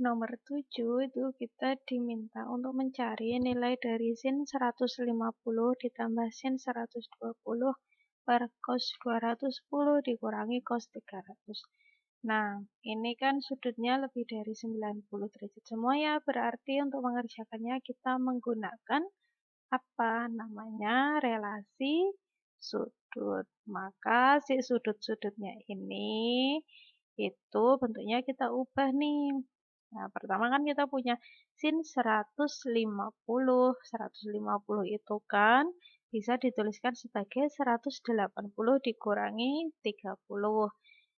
nomor 7 itu kita diminta untuk mencari nilai dari sin 150 ditambah sin 120 per cos 210 dikurangi cos 300. Nah, ini kan sudutnya lebih dari 90 derajat semua ya, berarti untuk mengerjakannya kita menggunakan apa namanya relasi sudut. Maka si sudut-sudutnya ini itu bentuknya kita ubah nih. Nah, pertama kan kita punya sin 150. 150 itu kan bisa dituliskan sebagai 180 dikurangi 30.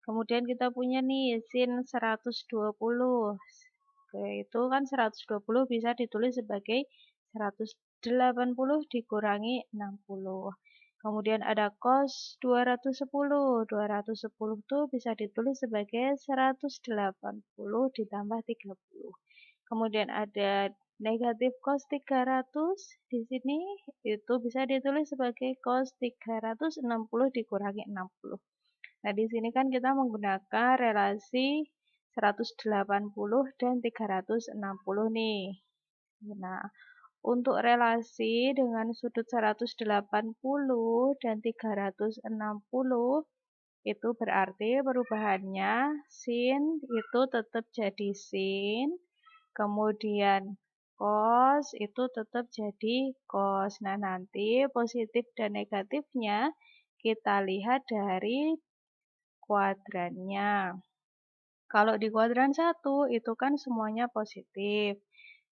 Kemudian kita punya nih sin 120. Oke, itu kan 120 bisa ditulis sebagai 180 dikurangi 60. Kemudian ada cos 210. 210 itu bisa ditulis sebagai 180 ditambah 30. Kemudian ada negatif cos 300 di sini itu bisa ditulis sebagai cos 360 dikurangi 60. Nah, di sini kan kita menggunakan relasi 180 dan 360 nih. Nah, untuk relasi dengan sudut 180 dan 360 itu berarti perubahannya sin itu tetap jadi sin, kemudian cos itu tetap jadi cos. Nah, nanti positif dan negatifnya kita lihat dari kuadrannya. Kalau di kuadran 1 itu kan semuanya positif.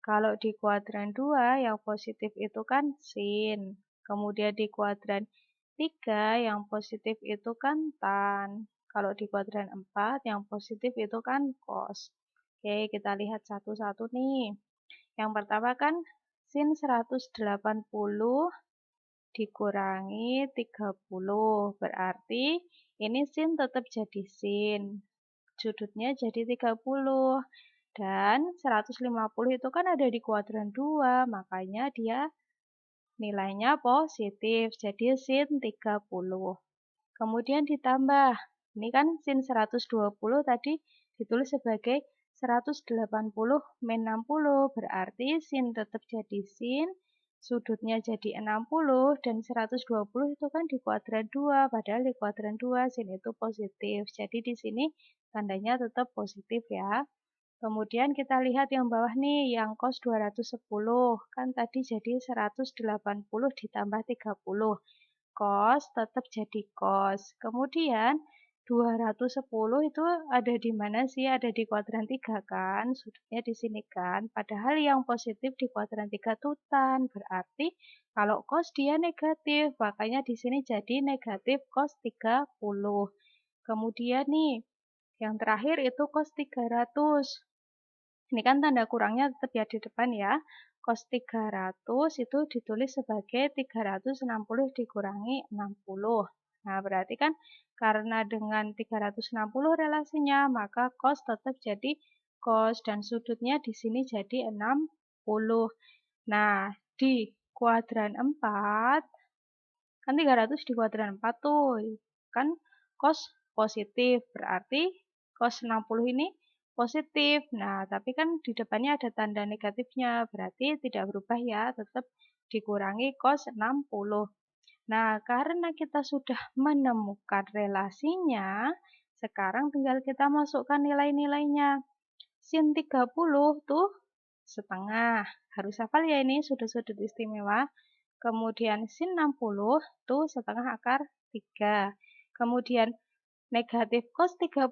Kalau di kuadran 2 yang positif itu kan sin. Kemudian di kuadran 3 yang positif itu kan tan. Kalau di kuadran 4 yang positif itu kan cos. Oke, kita lihat satu-satu nih. Yang pertama kan sin 180 dikurangi 30. Berarti ini sin tetap jadi sin. Sudutnya jadi 30. Dan 150 itu kan ada di kuadran 2, makanya dia nilainya positif, jadi sin 30. Kemudian ditambah, ini kan sin 120 tadi ditulis sebagai 180 min 60, berarti sin tetap jadi sin, sudutnya jadi 60, dan 120 itu kan di kuadran 2, padahal di kuadran 2 sin itu positif, jadi di sini tandanya tetap positif ya. Kemudian kita lihat yang bawah nih, yang cos 210, kan tadi jadi 180 ditambah 30. Cos tetap jadi cos. Kemudian 210 itu ada di mana sih? Ada di kuadran 3 kan? Sudutnya di sini kan? Padahal yang positif di kuadran 3 itu tan. Berarti kalau cos dia negatif, makanya di sini jadi negatif cos 30. Kemudian nih, yang terakhir itu cos 300. Ini kan tanda kurangnya tetap ya di depan ya. Cos 300 itu ditulis sebagai 360 dikurangi 60. Nah, berarti kan karena dengan 360 relasinya, maka cos tetap jadi cos dan sudutnya di sini jadi 60. Nah, di kuadran 4, kan 300 di kuadran 4 tuh, kan cos positif, berarti cos 60 ini positif. Nah, tapi kan di depannya ada tanda negatifnya, berarti tidak berubah ya, tetap dikurangi cos 60. Nah, karena kita sudah menemukan relasinya, sekarang tinggal kita masukkan nilai-nilainya. Sin 30 tuh setengah. Harus hafal ya ini sudut-sudut istimewa. Kemudian sin 60 tuh setengah akar 3. Kemudian negatif cos 30,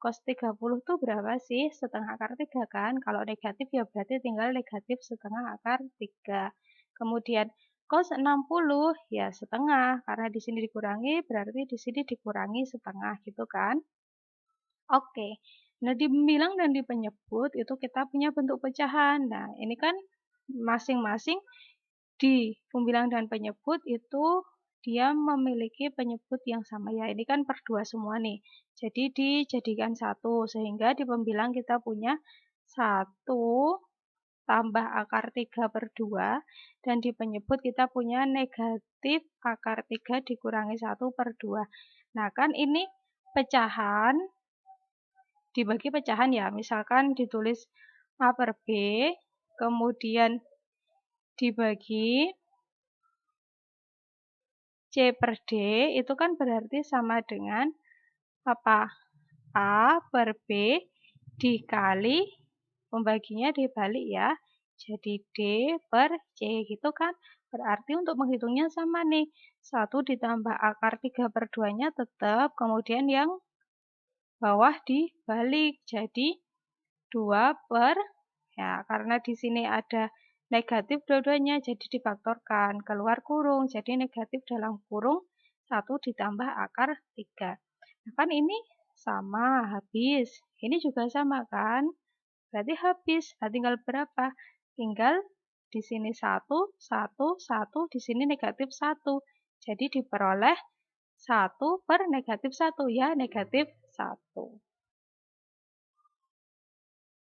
cos 30 tuh berapa sih? Setengah akar 3 kan? Kalau negatif ya berarti tinggal negatif setengah akar 3. Kemudian cos 60 ya setengah, karena di sini dikurangi berarti di sini dikurangi setengah gitu kan? Oke, nah di pembilang dan di penyebut itu kita punya bentuk pecahan. Nah ini kan masing-masing di pembilang dan penyebut itu dia memiliki penyebut yang sama ya. Ini kan per 2 semua nih. Jadi dijadikan 1 sehingga di pembilang kita punya 1 tambah akar 3 per 2 dan di penyebut kita punya negatif akar 3 dikurangi 1 per 2. Nah kan ini pecahan dibagi pecahan ya, misalkan ditulis A per B, kemudian dibagi C per D, itu kan berarti sama dengan apa? A per B dikali, pembaginya dibalik ya, jadi D per C gitu kan. Berarti untuk menghitungnya sama nih, 1 ditambah akar 3 per 2-nya tetap, kemudian yang bawah dibalik, jadi 2 per, ya karena di sini ada negatif dua-duanya, jadi difaktorkan, keluar kurung, jadi negatif dalam kurung 1 ditambah akar 3. Nah, kan ini sama, habis. Ini juga sama kan? Berarti habis. Nah, tinggal berapa? Tinggal di sini 1, 1, 1, di sini negatif 1. Jadi diperoleh 1 per negatif 1 ya, negatif 1.